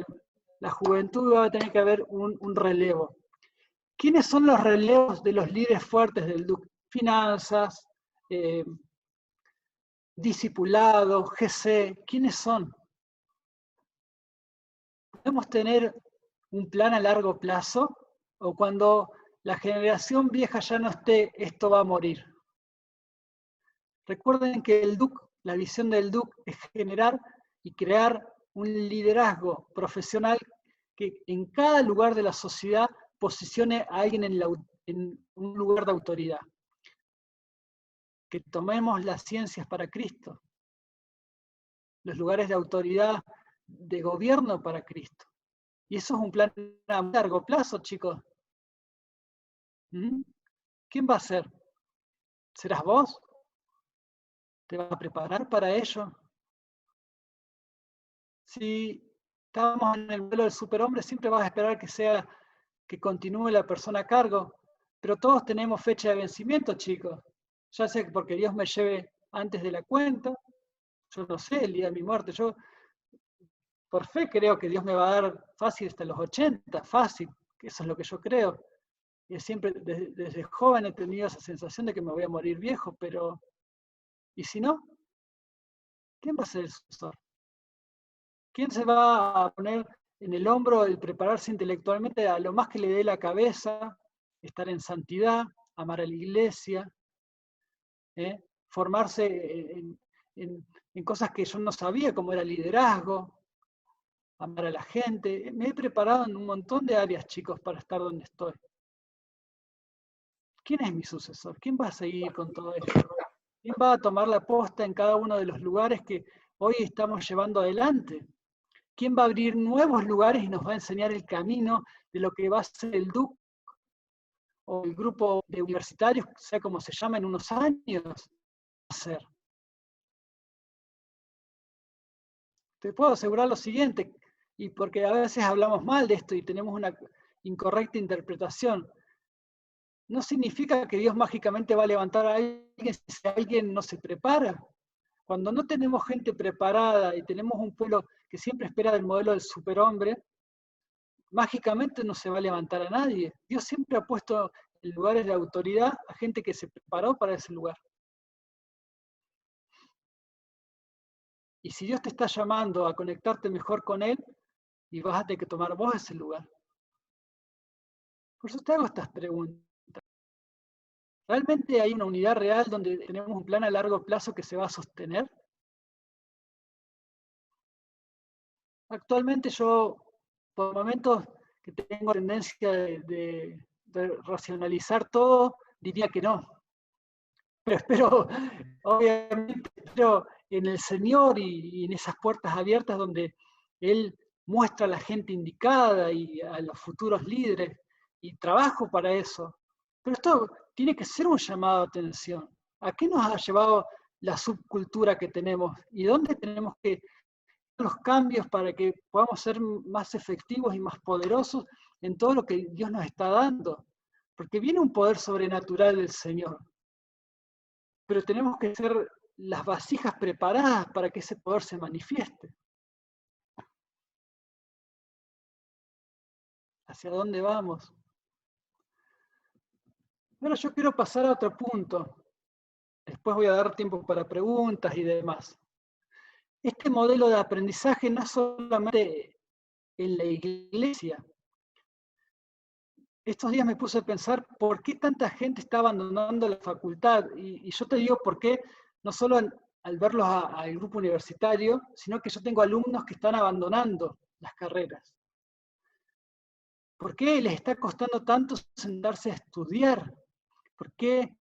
la juventud, va a tener que haber un relevo. ¿Quiénes son los relevos de los líderes fuertes del DUC? Finanzas, discipulado, GC, ¿quiénes son? ¿Podemos tener un plan a largo plazo? ¿O cuando la generación vieja ya no esté, esto va a morir? Recuerden que el DUC, la visión del DUC es generar y crear un liderazgo profesional que en cada lugar de la sociedad posicione a alguien en un lugar de autoridad. Que tomemos las ciencias para Cristo, los lugares de autoridad de gobierno para Cristo. Y eso es un plan a largo plazo, chicos. ¿Quién va a ser? ¿Serás vos? ¿Te vas a preparar para ello? Si estamos en el modelo del superhombre, siempre vas a esperar que continúe la persona a cargo, pero todos tenemos fecha de vencimiento, chicos. Ya sé que porque Dios me lleve antes de la cuenta, yo no sé, el día de mi muerte, yo por fe creo que Dios me va a dar fácil hasta los 80, fácil, que eso es lo que yo creo. Y siempre, desde joven he tenido esa sensación de que me voy a morir viejo, pero ¿y si no? ¿Quién va a ser el sucesor? ¿Quién se va a poner en el hombro el prepararse intelectualmente a lo más que le dé la cabeza, estar en santidad, amar a la iglesia, formarse en cosas que yo no sabía, como era liderazgo, amar a la gente? Me he preparado en un montón de áreas, chicos, para estar donde estoy. ¿Quién es mi sucesor? ¿Quién va a seguir con todo esto? ¿Quién va a tomar la posta en cada uno de los lugares que hoy estamos llevando adelante? ¿Quién va a abrir nuevos lugares y nos va a enseñar el camino de lo que va a ser el DUC o el grupo de universitarios, sea como se llama, en unos años? Hacer. Te puedo asegurar lo siguiente, y porque a veces hablamos mal de esto y tenemos una incorrecta interpretación. No significa que Dios mágicamente va a levantar a alguien si alguien no se prepara. Cuando no tenemos gente preparada y tenemos un pueblo que siempre espera del modelo del superhombre, mágicamente no se va a levantar a nadie. Dios siempre ha puesto en lugares de autoridad a gente que se preparó para ese lugar. Y si Dios te está llamando a conectarte mejor con Él, y vas a tener que tomar vos ese lugar. Por eso te hago estas preguntas. ¿Realmente hay una unidad real donde tenemos un plan a largo plazo que se va a sostener? Actualmente yo, por momentos que tengo tendencia de racionalizar todo, diría que no. Pero espero, obviamente, espero en el Señor y en esas puertas abiertas donde Él muestra a la gente indicada y a los futuros líderes, y trabajo para eso. Pero esto tiene que ser un llamado de atención. ¿A qué nos ha llevado la subcultura que tenemos? ¿Y dónde tenemos que los cambios para que podamos ser más efectivos y más poderosos en todo lo que Dios nos está dando? Porque viene un poder sobrenatural del Señor. Pero tenemos que ser las vasijas preparadas para que ese poder se manifieste. ¿Hacia dónde vamos? Bueno, yo quiero pasar a otro punto. Después voy a dar tiempo para preguntas y demás. Este modelo de aprendizaje no es solamente en la iglesia. Estos días me puse a pensar por qué tanta gente está abandonando la facultad. Y yo te digo por qué, no solo al verlos al grupo universitario, sino que yo tengo alumnos que están abandonando las carreras. ¿Por qué les está costando tanto sentarse a estudiar? ¿Por qué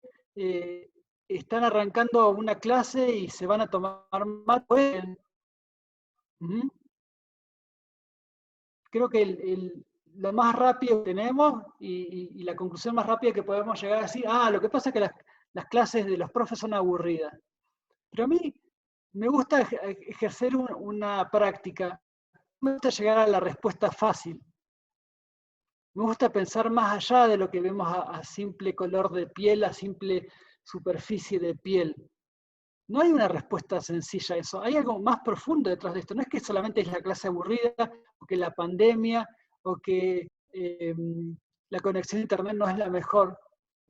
están arrancando una clase y se van a tomar mate? Creo que lo más rápido que tenemos y la conclusión más rápida que podemos llegar a decir, lo que pasa es que las clases de los profes son aburridas. Pero a mí me gusta ejercer una práctica, me gusta llegar a la respuesta fácil. Me gusta pensar más allá de lo que vemos a simple color de piel, a simple superficie de piel. No hay una respuesta sencilla a eso, hay algo más profundo detrás de esto. No es que solamente es la clase aburrida, o que la pandemia, o que la conexión a internet no es la mejor.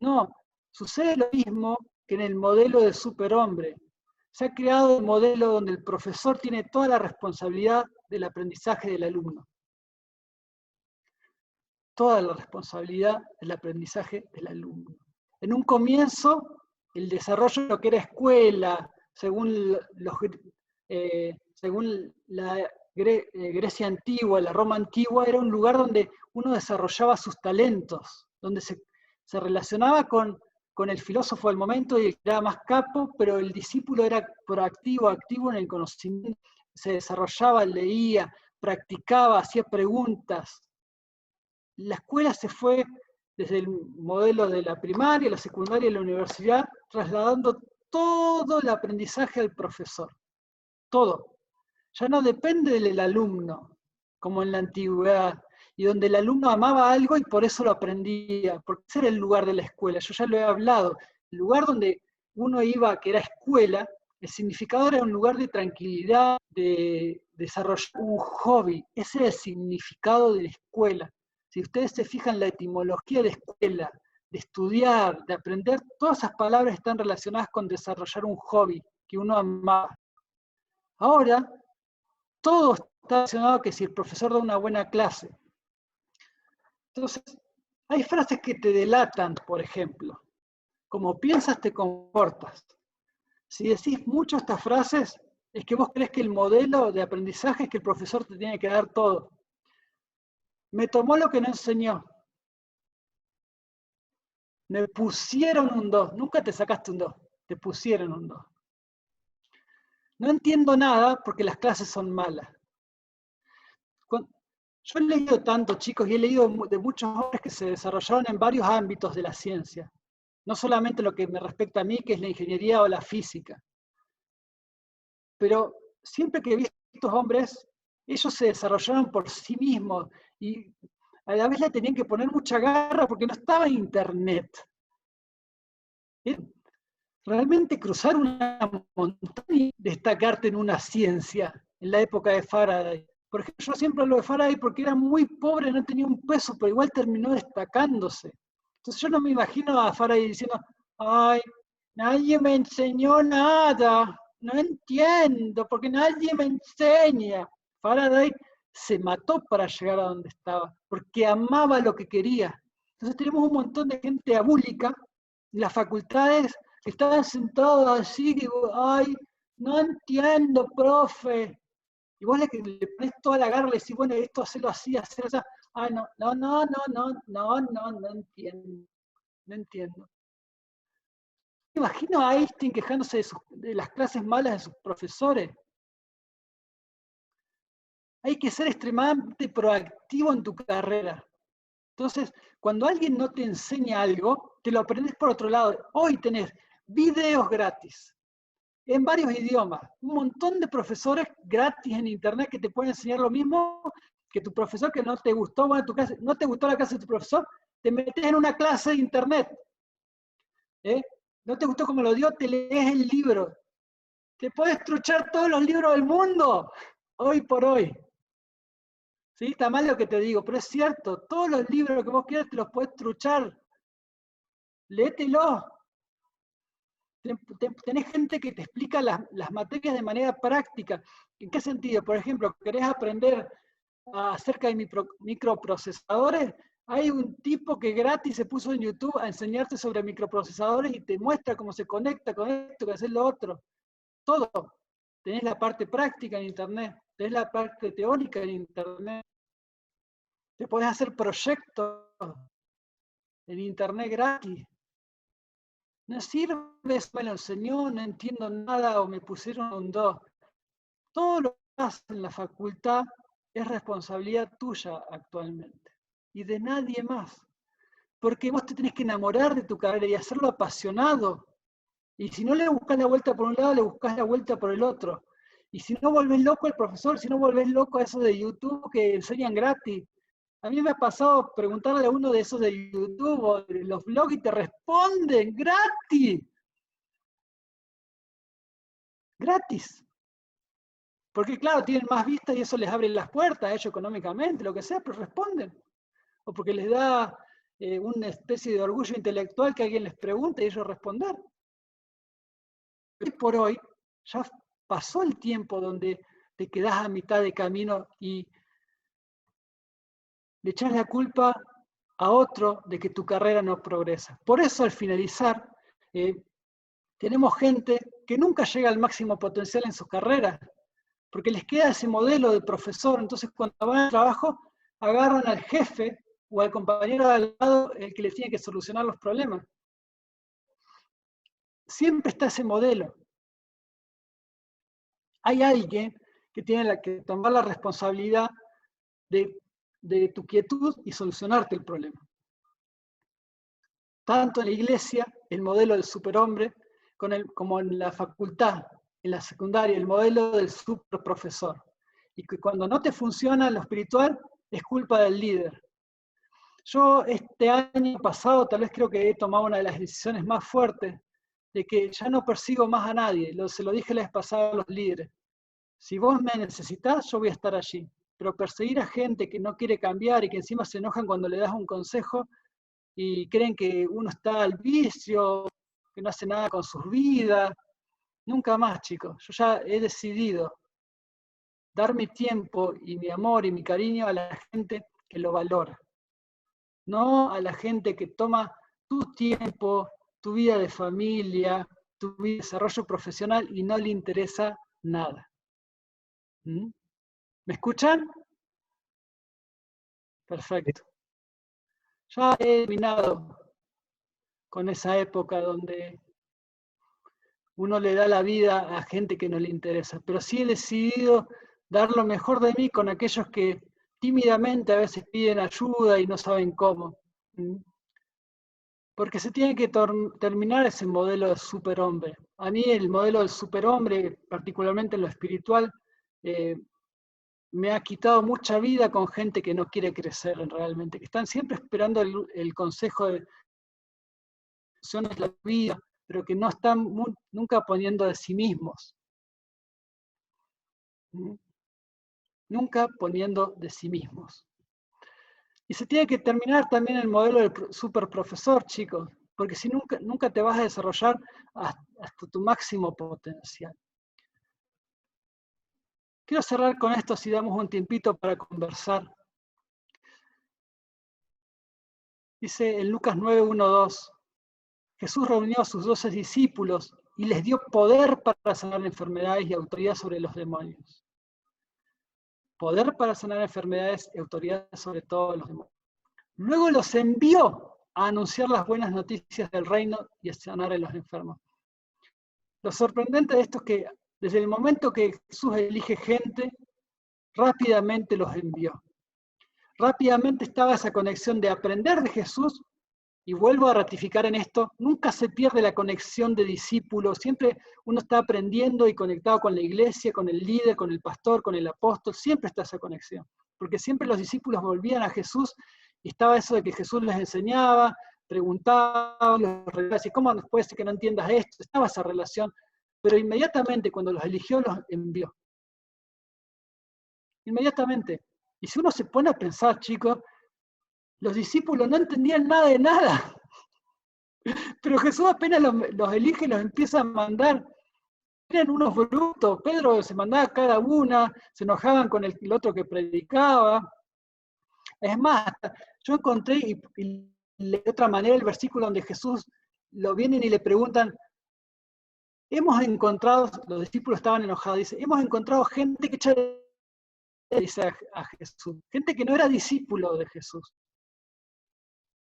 No, sucede lo mismo que en el modelo de superhombre. Se ha creado un modelo donde el profesor tiene toda la responsabilidad del aprendizaje del alumno. Toda la responsabilidad del aprendizaje del alumno. En un comienzo, el desarrollo de lo que era escuela, según la Grecia antigua, la Roma antigua, era un lugar donde uno desarrollaba sus talentos, donde se relacionaba con el filósofo del momento y el que era más capo, pero el discípulo era proactivo, activo en el conocimiento, se desarrollaba, leía, practicaba, hacía preguntas. La escuela se fue desde el modelo de la primaria, la secundaria y la universidad, trasladando todo el aprendizaje al profesor. Todo. Ya no depende del alumno, como en la antigüedad, y donde el alumno amaba algo y por eso lo aprendía, porque ese era el lugar de la escuela. Yo ya lo he hablado. El lugar donde uno iba, que era escuela, el significado era un lugar de tranquilidad, de desarrollar un hobby. Ese era el significado de la escuela. Si ustedes se fijan, la etimología de escuela, de estudiar, de aprender, todas esas palabras están relacionadas con desarrollar un hobby que uno amaba. Ahora, todo está relacionado que si el profesor da una buena clase. Entonces, hay frases que te delatan, por ejemplo. Como piensas, te comportas. Si decís mucho estas frases, es que vos crees que el modelo de aprendizaje es que el profesor te tiene que dar todo. Me tomó lo que no enseñó. Me pusieron un 2. Nunca te sacaste un 2. Te pusieron un 2. No entiendo nada porque las clases son malas. Yo he leído tanto, chicos, y he leído de muchos hombres que se desarrollaron en varios ámbitos de la ciencia. No solamente lo que me respecta a mí, que es la ingeniería o la física. Pero siempre que he visto a estos hombres, ellos se desarrollaron por sí mismos y a la vez le tenían que poner mucha garra porque no estaba internet. Realmente cruzar una montaña y destacarte en una ciencia en la época de Faraday. Por ejemplo, yo siempre hablo de Faraday porque era muy pobre, no tenía un peso, pero igual terminó destacándose. Entonces yo no me imagino a Faraday diciendo, ay, nadie me enseñó nada, no entiendo, porque nadie me enseña. Faraday se mató para llegar a donde estaba, porque amaba lo que quería. Entonces tenemos un montón de gente abúlica en las facultades que estaban sentados así, que, ay, no entiendo, profe. Y vos le pones toda la garra y le decís, bueno, esto hacerlo así, hacerlo así. Ah, no entiendo. No entiendo. Me imagino a Einstein quejándose de las clases malas de sus profesores. Hay que ser extremadamente proactivo en tu carrera. Entonces, cuando alguien no te enseña algo, te lo aprendes por otro lado. Hoy tenés videos gratis, en varios idiomas, un montón de profesores gratis en internet que te pueden enseñar lo mismo que tu profesor que no te gustó, bueno, tu clase, no te gustó la clase de tu profesor, te metes en una clase de internet. ¿No te gustó como lo dio? Te lees el libro. Te puedes truchar todos los libros del mundo, hoy por hoy. ¿Sí? Está mal lo que te digo, pero es cierto, todos los libros que vos quieras te los puedes truchar. Léetelo. Tenés gente que te explica las materias de manera práctica. ¿En qué sentido? Por ejemplo, ¿querés aprender acerca de microprocesadores? Hay un tipo que gratis se puso en YouTube a enseñarte sobre microprocesadores y te muestra cómo se conecta con esto, que hacer lo otro. Todo. Tenés la parte práctica en internet, tenés la parte teórica en internet. Te podés hacer proyectos en internet gratis. No sirve, me lo enseñó, no entiendo nada o me pusieron un 2. Todo lo que haces en la facultad es responsabilidad tuya actualmente y de nadie más. Porque vos te tenés que enamorar de tu carrera y hacerlo apasionado. Y si no le buscas la vuelta por un lado, le buscas la vuelta por el otro. Y si no volvés loco al profesor, si no volvés loco a esos de YouTube que enseñan gratis. A mí me ha pasado preguntarle a uno de esos de YouTube o de los blogs y te responden gratis. Gratis. Porque claro, tienen más vistas y eso les abre las puertas a ellos económicamente, lo que sea, pero responden. O porque les da una especie de orgullo intelectual que alguien les pregunte y ellos responder. Hoy por hoy ya pasó el tiempo donde te quedás a mitad de camino y le echás la culpa a otro de que tu carrera no progresa. Por eso al finalizar, tenemos gente que nunca llega al máximo potencial en sus carreras, porque les queda ese modelo de profesor. Entonces cuando van al trabajo, agarran al jefe o al compañero de al lado el que les tiene que solucionar los problemas. Siempre está ese modelo. Hay alguien que tiene que tomar la responsabilidad de tu quietud y solucionarte el problema. Tanto en la iglesia, el modelo del superhombre, como en la facultad, en la secundaria, el modelo del superprofesor. Y que cuando no te funciona lo espiritual, es culpa del líder. Yo este año pasado tal vez creo que he tomado una de las decisiones más fuertes de que ya no persigo más a nadie. Se lo dije la vez pasada a los líderes. Si vos me necesitás, yo voy a estar allí. Pero perseguir a gente que no quiere cambiar y que encima se enojan cuando le das un consejo y creen que uno está al vicio, que no hace nada con sus vidas. Nunca más, chicos. Yo ya he decidido dar mi tiempo y mi amor y mi cariño a la gente que lo valora. No a la gente que toma tu tiempo, tu vida de familia, tu vida de desarrollo profesional y no le interesa nada. ¿Mm? ¿Me escuchan? Perfecto. Ya he terminado con esa época donde uno le da la vida a gente que no le interesa, pero sí he decidido dar lo mejor de mí con aquellos que tímidamente a veces piden ayuda y no saben cómo. Porque se tiene que terminar ese modelo de superhombre. A mí el modelo del superhombre, particularmente en lo espiritual, me ha quitado mucha vida con gente que no quiere crecer realmente, que están siempre esperando el consejo de la vida, pero que no están nunca poniendo de sí mismos. Nunca poniendo de sí mismos. Y se tiene que terminar también el modelo del superprofesor, chicos, porque si nunca te vas a desarrollar hasta tu máximo potencial. Quiero cerrar con esto si damos un tiempito para conversar. Dice en Lucas 9:1-2, Jesús reunió a sus 12 discípulos y les dio poder para sanar enfermedades y autoridad sobre los demonios. Poder para sanar enfermedades y autoridad sobre todos los demonios. Luego los envió a anunciar las buenas noticias del reino y a sanar a los enfermos. Lo sorprendente de esto es que desde el momento que Jesús elige gente, rápidamente los envió. Rápidamente estaba esa conexión de aprender de Jesús, y vuelvo a ratificar en esto, nunca se pierde la conexión de discípulos, siempre uno está aprendiendo y conectado con la iglesia, con el líder, con el pastor, con el apóstol, siempre está esa conexión, porque siempre los discípulos volvían a Jesús y estaba eso de que Jesús les enseñaba, preguntaba, los regalaba, ¿cómo puede ser que no entiendas esto? Estaba esa relación, pero inmediatamente cuando los eligió, los envió. Inmediatamente. Y si uno se pone a pensar, chicos, los discípulos no entendían nada de nada. Pero Jesús apenas los elige y los empieza a mandar. Eran unos brutos. Pedro se mandaba cada una, se enojaban con el otro que predicaba. Es más, yo encontré, y de otra manera, el versículo donde Jesús lo vienen y le preguntan, hemos encontrado, los discípulos estaban enojados, dice, hemos encontrado gente que echa, dice a Jesús, gente que no era discípulo de Jesús.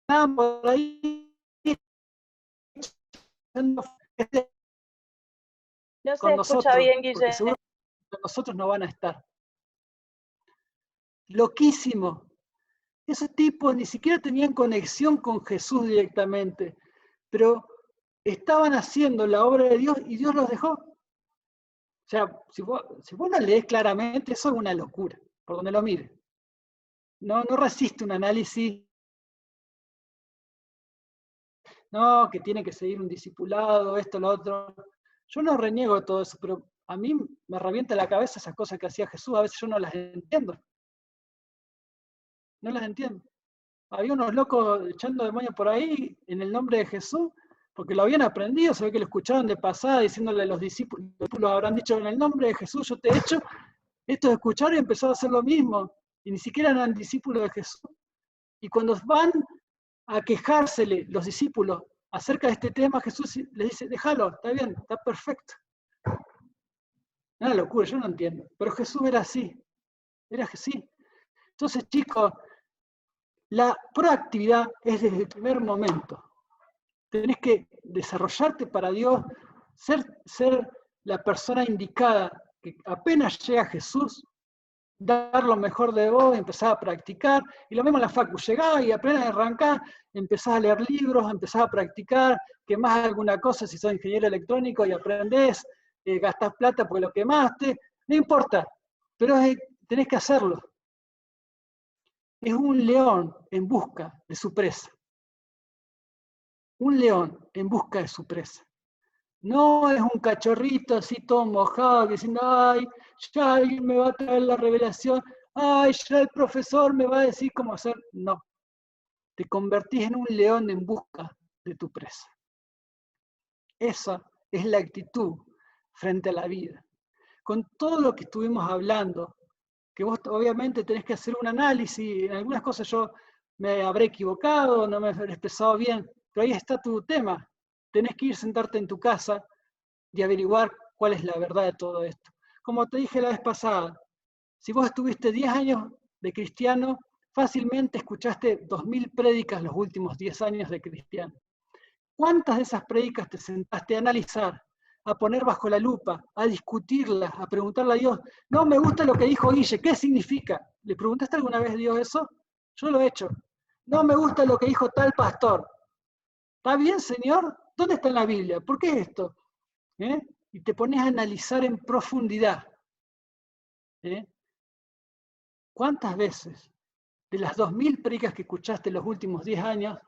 Estaban por ahí No se con escucha nosotros, bien, porque Guille. seguro que con nosotros no van a estar. Loquísimo. Esos tipos ni siquiera tenían conexión con Jesús directamente, pero estaban haciendo la obra de Dios y Dios los dejó. O sea, si vos no lees claramente, eso es una locura, por donde lo mires. No resiste un análisis. No, que tiene que seguir un discipulado, esto, lo otro. Yo no reniego todo eso, pero a mí me revienta la cabeza esas cosas que hacía Jesús, a veces yo no las entiendo. No las entiendo. Había unos locos echando demonios por ahí en el nombre de Jesús, porque lo habían aprendido, se ve que lo escuchaban de pasada, diciéndole a los discípulos, habrán dicho en el nombre de Jesús yo te he hecho. Estos escucharon y empezaron a hacer lo mismo, y ni siquiera eran discípulos de Jesús. Y cuando van a quejársele los discípulos acerca de este tema, Jesús les dice, déjalo, está bien, está perfecto. Una locura, yo no entiendo. Pero Jesús era así. Era así. Entonces, chicos, la proactividad es desde el primer momento. Tenés que desarrollarte para Dios, ser la persona indicada, que apenas llega Jesús, dar lo mejor de vos, empezar a practicar, y lo mismo en la facu, llegás y apenas arrancás, empezás a leer libros, empezás a practicar, quemás alguna cosa si sos ingeniero electrónico y aprendés, gastás plata porque lo quemaste, no importa, pero tenés que hacerlo. Es un león en busca de su presa. Un león en busca de su presa. No es un cachorrito así todo mojado diciendo, ay, ya alguien me va a traer la revelación, ay, ya el profesor me va a decir cómo hacer. No, te convertís en un león en busca de tu presa. Esa es la actitud frente a la vida. Con todo lo que estuvimos hablando, que vos obviamente tenés que hacer un análisis, en algunas cosas yo me habré equivocado, no me habré expresado bien, pero ahí está tu tema. Tenés que ir, sentarte en tu casa y averiguar cuál es la verdad de todo esto. Como te dije la vez pasada, si vos estuviste 10 años de cristiano, fácilmente escuchaste 2000 prédicas los últimos 10 años de cristiano. ¿Cuántas de esas prédicas te sentaste a analizar, a poner bajo la lupa, a discutirlas, a preguntarle a Dios, no me gusta lo que dijo Guille, ¿qué significa? ¿Le preguntaste alguna vez a Dios eso? Yo lo he hecho. No me gusta lo que dijo tal pastor. ¿Está bien, Señor? ¿Dónde está en la Biblia? ¿Por qué esto? Y te pones a analizar en profundidad. ¿Cuántas veces de las 2000 prédicas que escuchaste en los últimos 10 años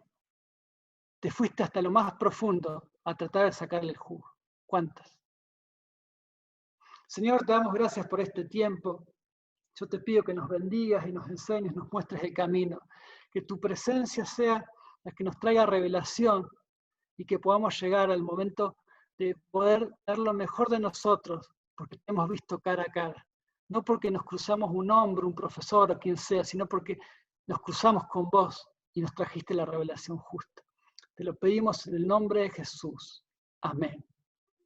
te fuiste hasta lo más profundo a tratar de sacarle el jugo? ¿Cuántas? Señor, te damos gracias por este tiempo. Yo te pido que nos bendigas y nos enseñes, nos muestres el camino. Que tu presencia sea la que nos traiga revelación y que podamos llegar al momento de poder dar lo mejor de nosotros, porque te hemos visto cara a cara. No porque nos cruzamos un hombre, un profesor o quien sea, sino porque nos cruzamos con vos y nos trajiste la revelación justa. Te lo pedimos en el nombre de Jesús. Amén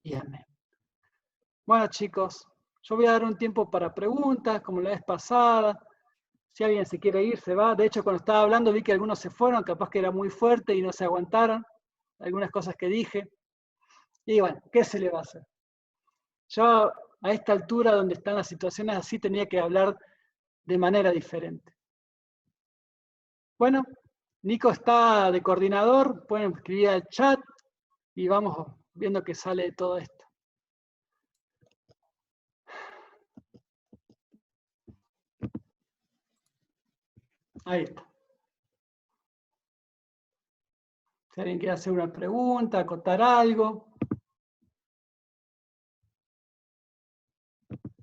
y amén. Bueno, chicos, yo voy a dar un tiempo para preguntas, como la vez pasada. Si alguien se quiere ir, se va. De hecho, cuando estaba hablando vi que algunos se fueron, capaz que era muy fuerte y no se aguantaron. Algunas cosas que dije. Y bueno, ¿qué se le va a hacer? Yo a esta altura, donde están las situaciones así, tenía que hablar de manera diferente. Bueno, Nico está de coordinador, pueden escribir al chat y vamos viendo qué sale de todo esto. Ahí está. Si alguien quiere hacer una pregunta, acotar algo.